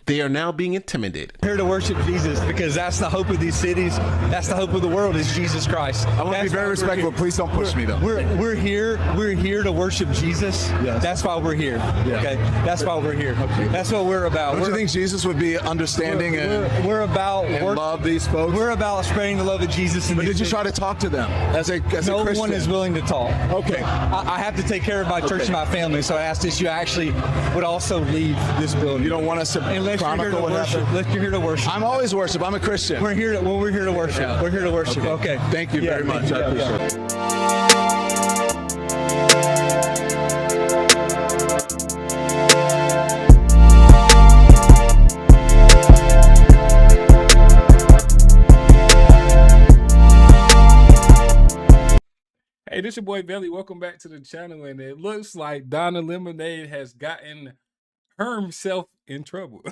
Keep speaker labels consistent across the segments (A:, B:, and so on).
A: they are now being intimidated.
B: Here to worship Jesus because that's the hope of these cities. That's the hope of the world is Jesus Christ.
C: I want to be very respectful. Please don't push me though.
B: We're here to worship Jesus.
C: Yes.
B: That's why we're here.
C: Yeah.
B: Okay. That's why we're here.
C: Okay.
B: That's what we're about.
C: Don't you think Jesus would be understanding and love these folks?
B: We're about spreading the love of Jesus.
C: But did you try to talk to them as a Christian?
B: No one is willing to talk.
C: Okay.
B: I have to take care of my church and my family, so I asked if you actually would also leave this building.
C: You don't want us to chronicle what happened?
B: Unless you're here to worship.
C: I'm always worship. I'm a Christian.
B: We're here to worship.
C: Yeah.
B: We're here to worship. Okay.
C: Thank you very much. I appreciate it.
D: Hey, this your boy Belly. Welcome back to the channel. And it looks like Donna Lemonade has gotten herself in trouble.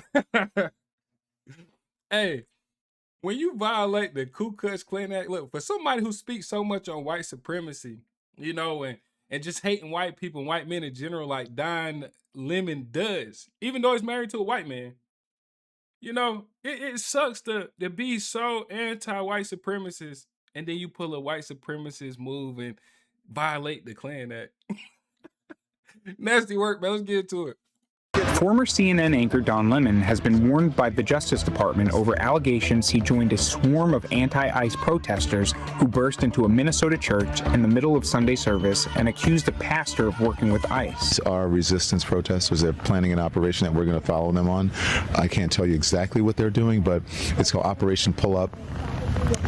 D: Hey, when you violate the Ku Klux Klan Act, look, for somebody who speaks so much on white supremacy, you know, and just hating white people and white men in general, like Don Lemon does, even though he's married to a white man, you know, it sucks to be so anti-white supremacist, and then you pull a white supremacist move and violate the Klan Act. Nasty work, man. Let's get into it.
E: Former CNN anchor Don Lemon has been warned by the Justice Department over allegations he joined a swarm of anti-ICE protesters who burst into a Minnesota church in the middle of Sunday service and accused the pastor of working with ICE.
C: Our resistance protesters, they're planning an operation that we're going to follow them on. I can't tell you exactly what they're doing, but it's called Operation Pull Up.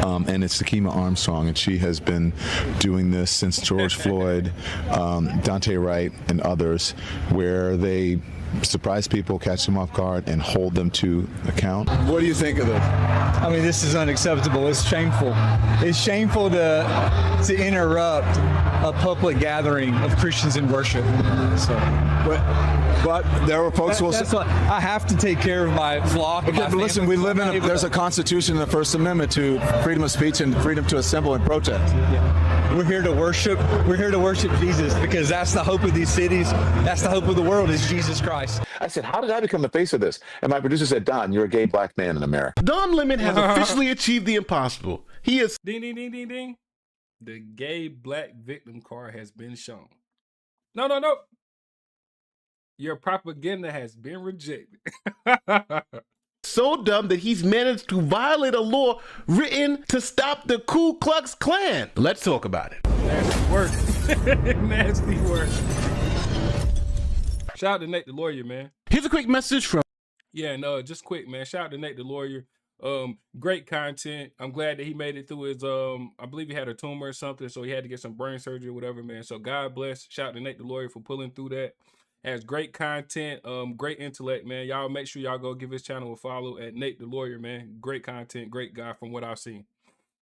C: And it's Takima Armstrong, and she has been doing this since George Floyd, Dante Wright, and others, where they surprise people, catch them off guard, and hold them to account. What do you think of this?
B: I mean, this is unacceptable. It's shameful. It's shameful to interrupt a public gathering of Christians in worship. So,
C: but there were folks who will say,
B: I have to take care of my flock.
C: okay, but listen, we live in there's a Constitution and the First Amendment to freedom of speech and freedom to assemble and protest.
B: Yeah. We're here to worship. We're here to worship Jesus because that's the hope of these cities. That's the hope of the world is Jesus Christ.
C: I said, how did I become the face of this? And my producer said, Don, you're a gay black man in America.
A: Don Lemon has officially achieved the impossible. He is
D: Ding, ding, ding, ding, ding. The gay black victim card has been shown. No. Your propaganda has been rejected.
A: so dumb that he's managed to violate a law written to stop the Ku Klux Klan. Let's talk about it.
D: Nasty work. Nasty work. Shout out to Nate the lawyer, man.
A: Here's a quick message from...
D: Yeah, no, just quick, man. Shout out to Nate the lawyer. Great content. I'm glad that he made it through his I believe he had a tumor or something, so he had to get some brain surgery or whatever, man. So God bless. Shout out to Nate the lawyer for pulling through that. Has great content, great intellect, man. Y'all make sure y'all go give his channel a follow at Nate the lawyer, man. Great content, great guy from what I've seen.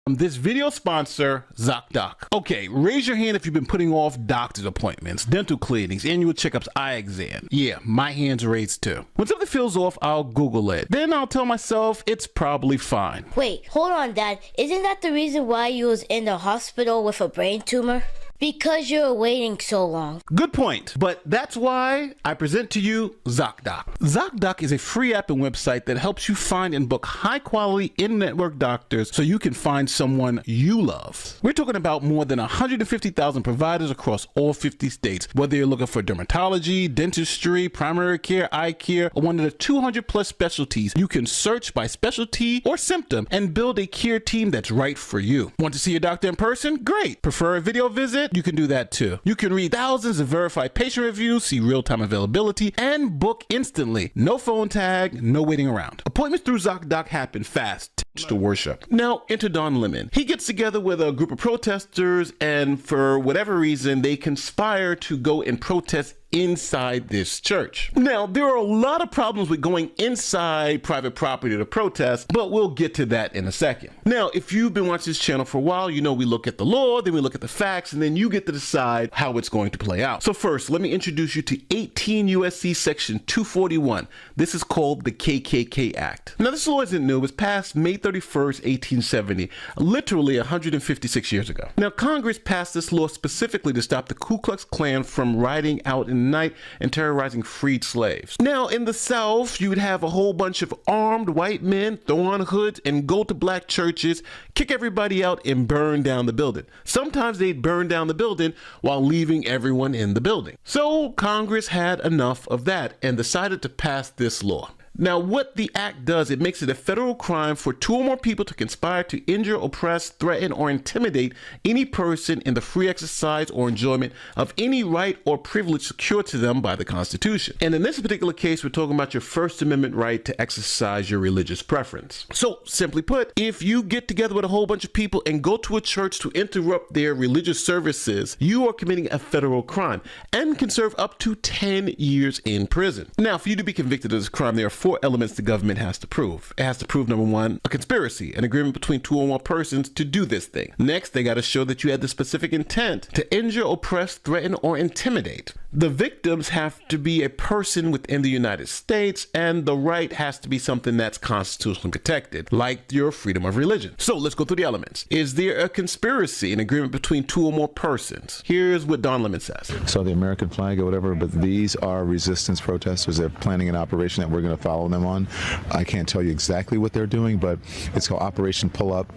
A: This video sponsor, ZocDoc. Okay, raise your hand if you've been putting off doctor's appointments, dental cleanings, annual checkups, eye exam. Yeah, my hand's raised too. When something feels off, I'll Google it. Then I'll tell myself it's probably fine.
F: Wait, hold on, Dad. Isn't that the reason why you was in the hospital with a brain tumor? Because you're waiting so long.
A: Good point. But that's why I present to you ZocDoc. ZocDoc is a free app and website that helps you find and book high quality in-network doctors so you can find someone you love. We're talking about more than 150,000 providers across all 50 states. Whether you're looking for dermatology, dentistry, primary care, eye care, or one of the 200 plus specialties, you can search by specialty or symptom and build a care team that's right for you. Want to see your doctor in person? Great. Prefer a video visit? You can do that too. You can read thousands of verified patient reviews, see real-time availability, and book instantly. No phone tag, no waiting around. Appointments through ZocDoc happen fast. To worship. Now, enter Don Lemon. He gets together with a group of protesters, and for whatever reason, they conspire to go and protest inside this church. Now, there are a lot of problems with going inside private property to protest, but we'll get to that in a second. Now, if you've been watching this channel for a while, you know we look at the law, then we look at the facts, and then you get to decide how it's going to play out. So first, let me introduce you to 18 U.S.C. Section 241. This is called the KKK Act. Now, this law isn't new. It was passed May 31st, 1870, literally 156 years ago. Now, Congress passed this law specifically to stop the Ku Klux Klan from riding out in the night and terrorizing freed slaves. Now, in the South, you would have a whole bunch of armed white men throw on hoods and go to black churches, kick everybody out, and burn down the building. Sometimes they'd burn down the building while leaving everyone in the building. So Congress had enough of that and decided to pass this law. Now, what the act does, it makes it a federal crime for two or more people to conspire to injure, oppress, threaten, or intimidate any person in the free exercise or enjoyment of any right or privilege secured to them by the Constitution. And in this particular case, we're talking about your First Amendment right to exercise your religious preference. So, simply put, if you get together with a whole bunch of people and go to a church to interrupt their religious services, you are committing a federal crime and can serve up to 10 years in prison. Now, for you to be convicted of this crime, there are four elements the government has to prove. It has to prove, number one, a conspiracy, an agreement between two or more persons to do this thing. Next, they got to show that you had the specific intent to injure, oppress, threaten, or intimidate. The victims have to be a person within the United States, and the right has to be something that's constitutionally protected, like your freedom of religion. So let's go through the elements. Is there a conspiracy, an agreement between two or more persons? Here's what Don Lemon says.
C: So the American flag or whatever, but these are resistance protesters. They're planning an operation that we're going to follow them on. I can't tell you exactly what they're doing, but it's called Operation Pull Up.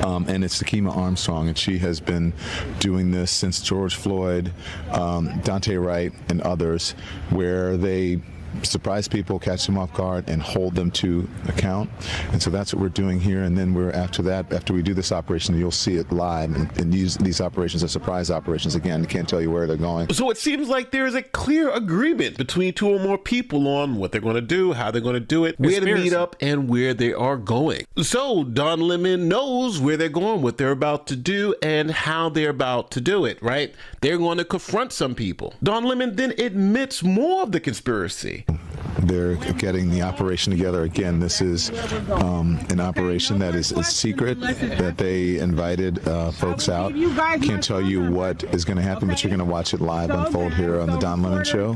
C: And it's Takima Armstrong, and she has been doing this since George Floyd, Dante Wright, and others, where they surprise people, catch them off guard, and hold them to account. And so that's what we're doing here. And then after we do this operation, you'll see it live. And these operations are surprise operations. Again, I can't tell you where they're going.
A: So it seems like there is a clear agreement between two or more people on what they're going to do, how they're going to do it, where to meet up, and where they are going. So Don Lemon knows where they're going, what they're about to do, and how they're about to do it, right? They're going to confront some people. Don Lemon then admits more of the conspiracy.
C: They're getting the operation together. Again, this is an operation that is secret, that they invited folks out. Can't tell you what is going to happen, but you're going to watch it live unfold here on the Don Lemon Show.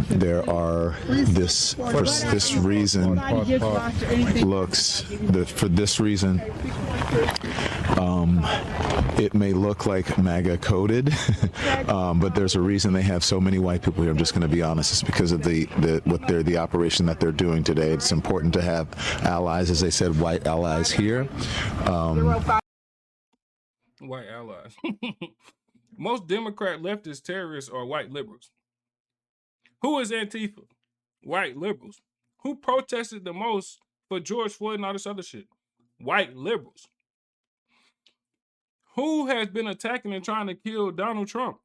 C: There are for this reason, it may look like MAGA coded, but there's a reason they have so many white people here. I'm just going to be honest. It's because of the operation that they're doing today. It's important to have allies, as they said, white allies here.
D: White allies. Most Democrat leftist terrorists are white liberals. Who is Antifa? White liberals. Who protested the most for George Floyd and all this other shit? White liberals. Who has been attacking and trying to kill Donald Trump?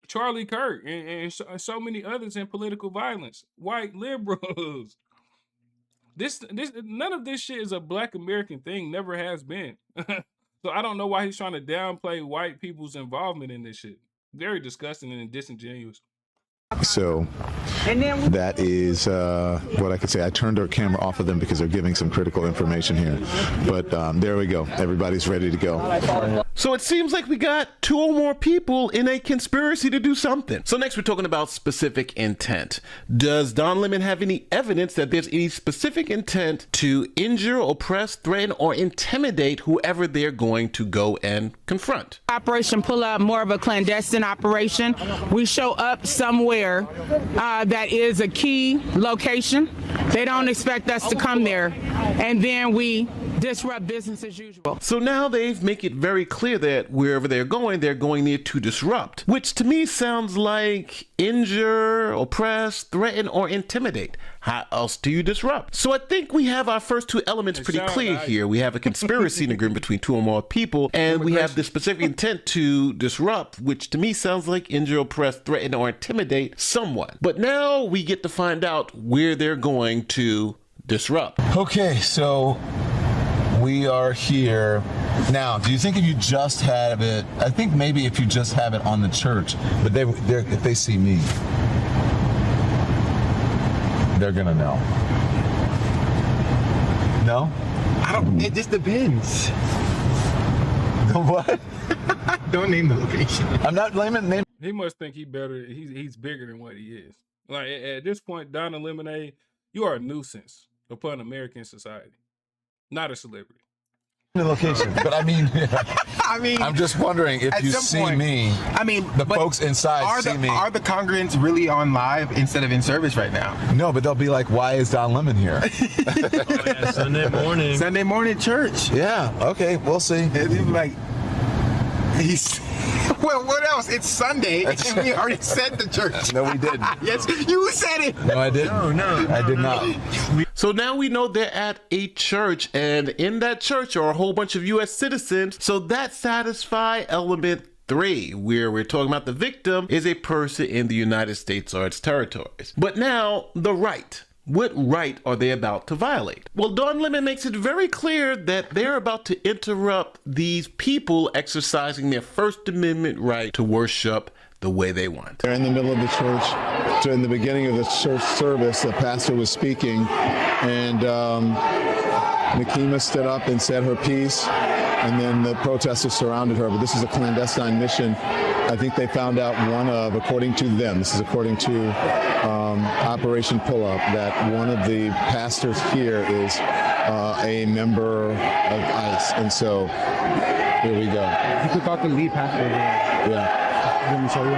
D: Charlie Kirk and so many others in political violence. White liberals. None of this shit is a Black American thing. Never has been. So I don't know why he's trying to downplay white people's involvement in this shit. Very disgusting and disingenuous.
C: So that is what I could say. I turned our camera off of them because they're giving some critical information here. But there we go. Everybody's ready to go.
A: So it seems like we got two or more people in a conspiracy to do something. So next we're talking about specific intent. Does Don Lemon have any evidence that there's any specific intent to injure, oppress, threaten, or intimidate whoever they're going to go and confront?
G: Operation Pull Up, more of a clandestine operation. We show up somewhere that is a key location. They don't expect us to come there, and then we disrupt business as usual.
A: So now they make it very clear that wherever they're going there to disrupt, which to me sounds like injure, oppress, threaten, or intimidate. How else do you disrupt? So I think we have our first two elements pretty clear here. We have a conspiracy and agreement between two or more people, and we have the specific intent to disrupt, which to me sounds like injure, oppress, threaten, or intimidate someone. But now we get to find out where they're going to disrupt.
C: Okay, so we are here. Now, do you think if you just have it, I think maybe if you just have it on the church, but if they see me, they're gonna know. No?
H: I don't, it just depends.
C: The what?
H: Don't name the location.
C: I'm not blaming name.
D: He must think he's bigger than what he is. Like at this point, Donna Lemonade, you are a nuisance. upon American society. Not a celebrity.
H: The location.
C: But I mean,
H: I mean,
C: I'm just wondering if
H: at
C: you
H: some
C: see
H: point,
C: me,
H: I mean,
C: the
H: but
C: folks inside see me.
H: Are the congregants really on live instead of in service right now?
C: No, but they'll be like, why is Don Lemon here?
H: Sunday morning. Sunday morning church.
C: Yeah, okay, we'll see.
H: They'll be like, he's. Well, what else? It's Sunday, and we already said the church.
C: No, we didn't.
H: Yes, you said it.
C: No, I didn't.
H: No,
C: I did not.
A: So now we know they're at a church, and in that church are a whole bunch of U.S. citizens. So that satisfies element 3, where we're talking about the victim is a person in the United States or its territories. But now, the right. What right are they about to violate? Well, Don Lemon makes it very clear that they're about to interrupt these people exercising their First Amendment right to worship the way they want.
I: They're in the middle of the church. During the beginning of the church service, the pastor was speaking, and Nakima stood up and said her piece, and then the protesters surrounded her. But this is a clandestine mission. I think they found out one of, according to them, this is according to Operation Pull-Up, that one of the pastors here is a member of ICE. And so here we go.
E: You took out the lead pastor.
I: Yeah.
E: Let me show you.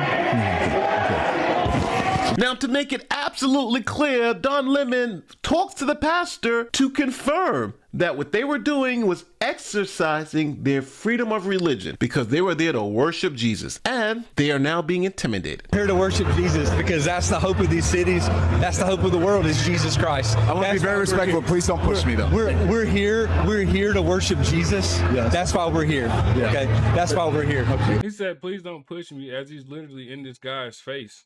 A: Now, to make it absolutely clear, Don Lemon talks to the pastor to confirm that what they were doing was exercising their freedom of religion because they were there to worship Jesus, and they are now being intimidated.
B: Here to worship Jesus because that's the hope of these cities. That's the hope of the world is Jesus Christ.
C: I want to be very respectful. Please don't push me, though.
B: We're here to worship Jesus.
I: Yes.
B: That's why we're here.
I: Yeah.
B: Okay, that's why we're here. Okay.
D: He said, please don't push me, as he's literally in this guy's face.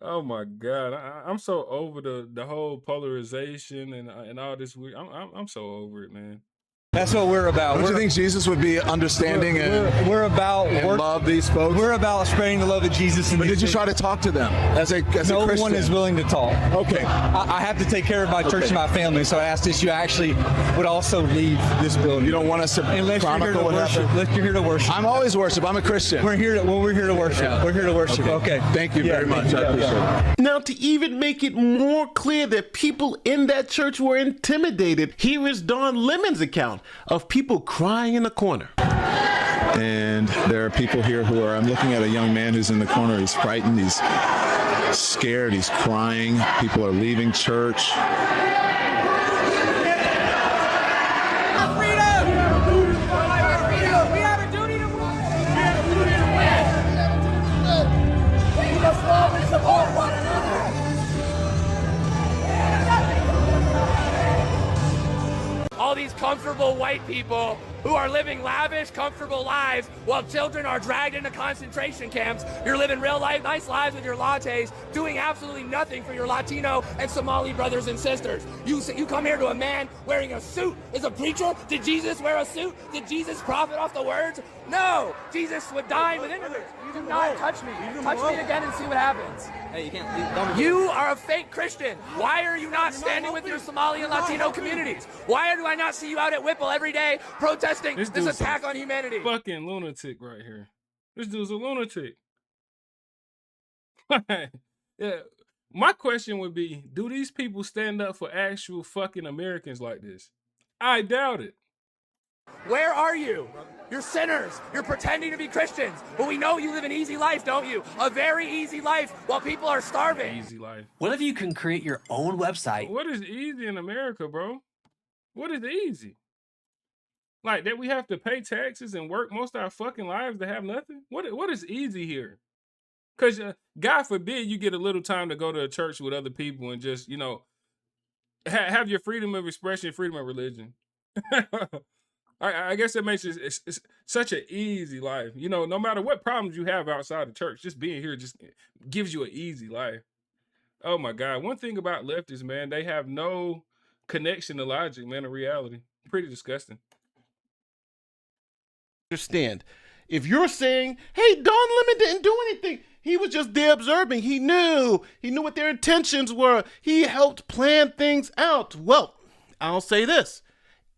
D: Oh my God, I'm so over the whole polarization and all this weird. I'm so over it, man.
B: That's what we're about.
C: Don't you think Jesus would be understanding and love these folks?
B: We're about spreading the love of Jesus.
C: But did you try to talk to them as a Christian?
B: No one is willing to talk.
C: Okay.
B: I have to take care of my church and my family, so I asked if you actually would also leave this building.
C: You don't want us to chronicle what happened?
B: Unless you're here to worship.
C: I'm always worship. I'm a Christian.
B: We're here to worship.
C: Yeah.
B: We're here to worship. Okay.
C: Thank you very much. I appreciate it.
A: Now, to even make it more clear that people in that church were intimidated, here is Don Lemon's account of people crying in the corner.
I: And there are people here who are, I'm looking at a young man who's in the corner. He's frightened, he's scared, he's crying. People are leaving church.
J: All these comfortable white people who are living lavish, comfortable lives while children are dragged into concentration camps. You're living real life, nice lives with your lattes, doing absolutely nothing for your Latino and Somali brothers and sisters. You come here to a man wearing a suit. Is a preacher? Did Jesus wear a suit? Did Jesus profit off the words? No, Jesus would dine with immigrants. Do not touch me. Touch me again and see what happens.
K: Hey, you can't.
J: You are a fake Christian. Why are you not standing with your Somali and Latino communities? Why do I not see you out at Whipple every day protesting this attack on humanity?
D: Fucking lunatic right here. This dude's a lunatic. Yeah. My question would be, do these people stand up for actual fucking Americans like this? I doubt it.
J: Where are you? You're sinners. You're pretending to be Christians. But we know you live an easy life, don't you? A very easy life while people are starving.
D: Easy life.
K: What if you can create your own website?
D: What is easy in America, bro? What is easy? Like that we have to pay taxes and work most of our fucking lives to have nothing? What is easy here? Because God forbid you get a little time to go to a church with other people and just, you know, have your freedom of expression, freedom of religion. I guess it makes it's such an easy life. You know, no matter what problems you have outside the church, just being here just gives you an easy life. Oh my God. One thing about leftists, man, they have no connection to logic, man, to reality. Pretty disgusting.
A: Understand, if you're saying, hey, Don Lemon didn't do anything, he was just there observing, he knew what their intentions were, he helped plan things out. Well, I'll say this.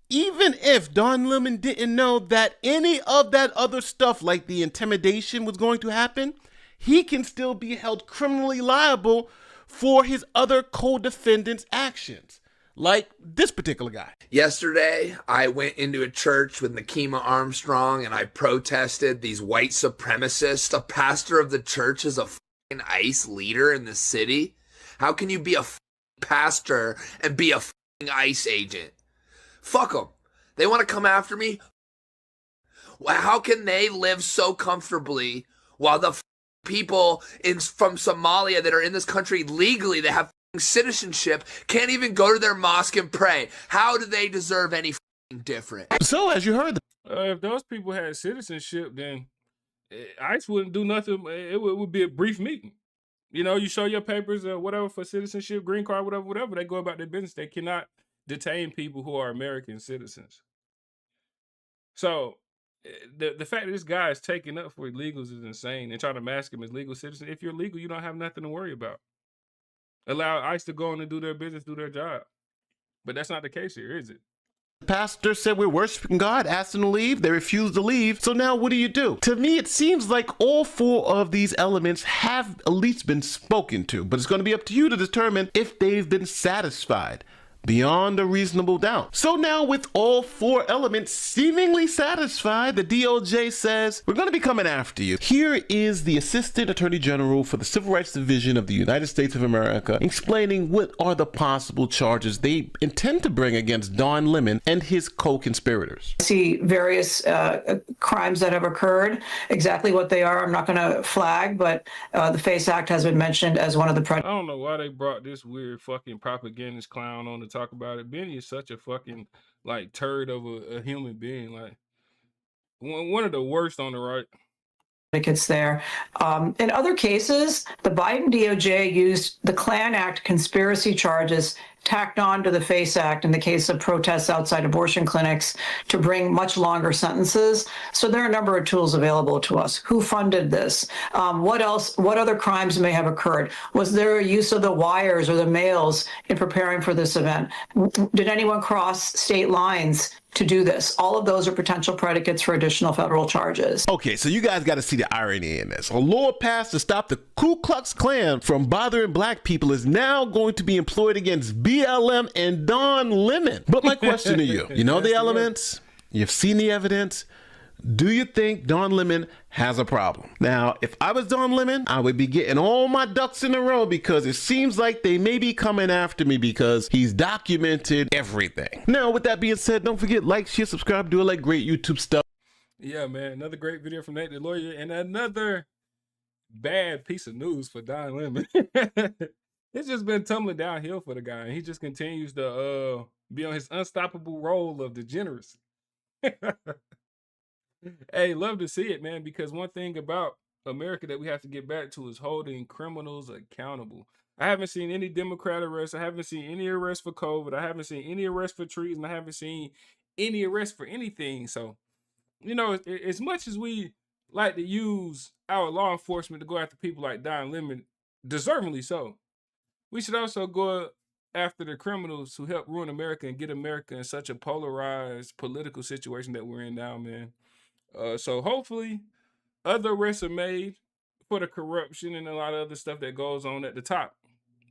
A: Even if Don Lemon didn't know that any of that other stuff like the intimidation was going to happen, he can still be held criminally liable for his other co-defendants' actions, like this particular guy.
L: Yesterday, I went into a church with Nakima Armstrong and I protested these white supremacists. A pastor of the church is a fucking ICE leader in the city. How can you be a pastor and be a ICE agent? Fuck them. They want to come after me. How can they live so comfortably while the people from Somalia that are in this country legally, that have citizenship, can't even go to their mosque and pray? How do they deserve any different?
A: So, as you heard,
D: if those people had citizenship, then ICE wouldn't do nothing. It would be a brief meeting. You know, you show your papers or whatever for citizenship, green card, whatever. They go about their business. They cannot detain people who are American citizens. So the fact that this guy is taking up for illegals is insane, and trying to mask him as legal citizen. If you're legal, you don't have nothing to worry about. Allow ICE to go on and do their business, do their job. But that's not the case here, is it?
A: the pastor said we're worshiping God, asked them to leave. They refused to leave. So now what do you do? To me, it seems like all four of these elements have at least been spoken to, but it's going to be up to you to determine if they've been satisfied beyond a reasonable doubt. So now with all four elements seemingly satisfied, the DOJ says, we're going to be coming after you. Here is the Assistant Attorney General for the Civil Rights Division of the United States of America explaining what are the possible charges they intend to bring against Don Lemon and his co-conspirators.
M: See various crimes that have occurred. Exactly what they are, I'm not going to flag, but the FACE Act has been mentioned as one of the...
D: I don't know why they brought this weird fucking propagandist clown on to talk about it. Benny is such a fucking like turd of a human being, like one of the worst on the right.
M: It's there. In other cases, the Biden DOJ used the Klan Act conspiracy charges tacked on to the FACE Act in the case of protests outside abortion clinics to bring much longer sentences. So there are a number of tools available to us. Who funded this? What else? What other crimes may have occurred? Was there a use of the wires or the mails in preparing for this event? Did anyone cross state lines to do this? All of those are potential predicates for additional federal charges.
A: Okay, so you guys got to see the irony in this. A law passed to stop the Ku Klux Klan from bothering black people is now going to be employed against BLM and Don Lemon. But my question to you, you know the elements, you've seen the evidence. Do you think Don Lemon has a problem? Now, if I was Don Lemon, I would be getting all my ducks in a row because it seems like they may be coming after me because he's documented everything. Now, with that being said, don't forget, like, share, subscribe, do all that great YouTube stuff.
D: Yeah, man, another great video from Nate the Lawyer and another bad piece of news for Don Lemon. It's just been tumbling downhill for the guy, and he just continues to be on his unstoppable role of degeneracy. Hey, love to see it, man, because one thing about America that we have to get back to is holding criminals accountable. I haven't seen any Democrat arrests. I haven't seen any arrests for COVID. I haven't seen any arrests for treason. I haven't seen any arrests for anything. So, you know, as much as we like to use our law enforcement to go after people like Don Lemon, deservingly so, we should also go after the criminals who help ruin America and get America in such a polarized political situation that we're in now, man. So hopefully other arrests are made for the corruption and a lot of other stuff that goes on at the top,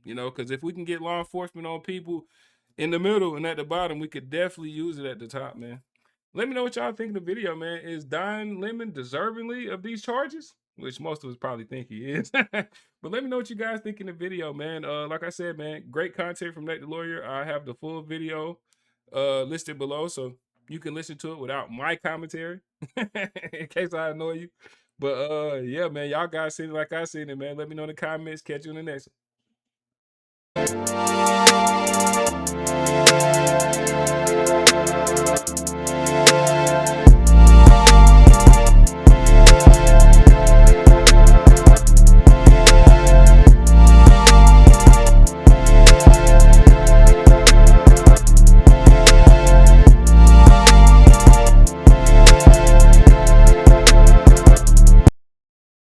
D: you know, because if we can get law enforcement on people in the middle and at the bottom, we could definitely use it at the top, man. Let me know what y'all think of the video, man. Is Don Lemon deservingly of these charges? Which most of us probably think he is. But let me know what you guys think in the video, man. Like I said, man, great content from Nate the Lawyer. I have the full video listed below, so you can listen to it without my commentary in case I annoy you. But yeah, man, y'all guys seen it like I seen it, man. Let me know in the comments. Catch you in the next one.